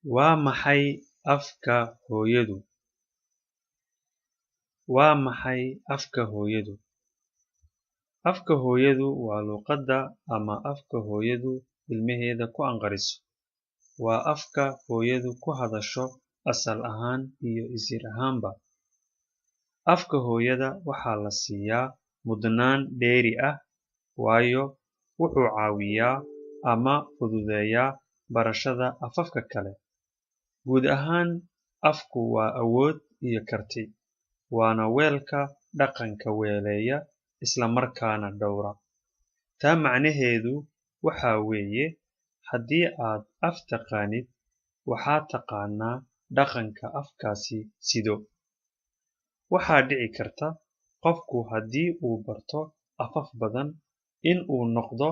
Waa maxay afka hooyadu? Waa maxay afka hooyadu? Afka hooyadu waa luqadda ama afka hooyadu ilmaheeda ku anqariso. Waa afka hooyadu ku hadasho asal ahaan iyo isir ahaanba. Afka hooyada waxaa la siiyaa mudnaan dheeri ah waayo wuxuu caawiyaa ama fududeeyaa barashada afafka kale. Guud ahaan, afku waa awood iyo karti, waana weelka dhaqanka weeleeya isla markaana dhowra. Taa macnaheedu waxa weeye, haddii aad af taqaanid, waxaad taqaanaa dhaqanka afkaasi sido. Waxaa dhici karta qofku haddii uu barto afaf badan in uu noqdo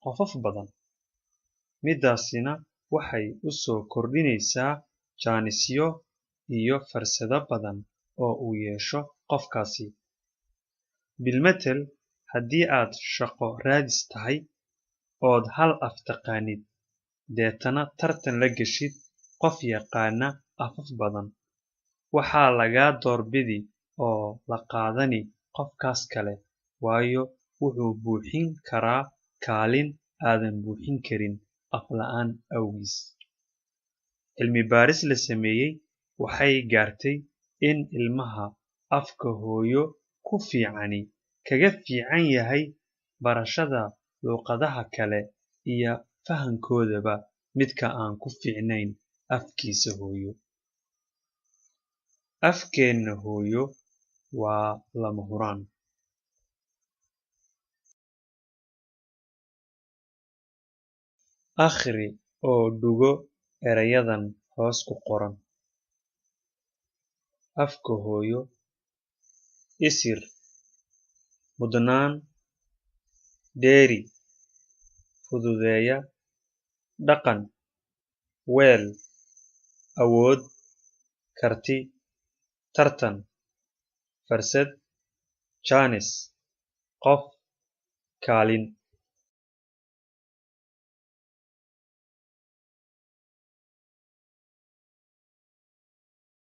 qofaf badan. Midaasina waxay u soo kordhinaysaa jaanisyo iyo fursado badan oo uu yeesho qofkaasi. Bilmatel, haddii aad shaqo raadis tahay ood hal af taqaanid, deetana tartan la geshid qof yaqaana afaf badan, waxaa lagaa doorbidi oo la qaadani qofkaas kale waayo wuxuu buuxin karaa kaalin aadan buuxin karin af la'aan awgiis. Cilmi baaris la sameeyey waxay gaartay in ilmaha afka hooyo ku fiicani kaga fiican yahay barashada luqadaha kale iyo fahankoodaba midka aan ku fiicnayn afkiisa hooyo. Afkeenna hooyo waa lama huraan. Akhri oo dhugo erayadan hoos ku qoran. Afka hooyo, isir, mudnaan, dheeri, fududeeya, dhaqan, weel, awood, karti, tartan, fursad, jaanis, qof, kaalin.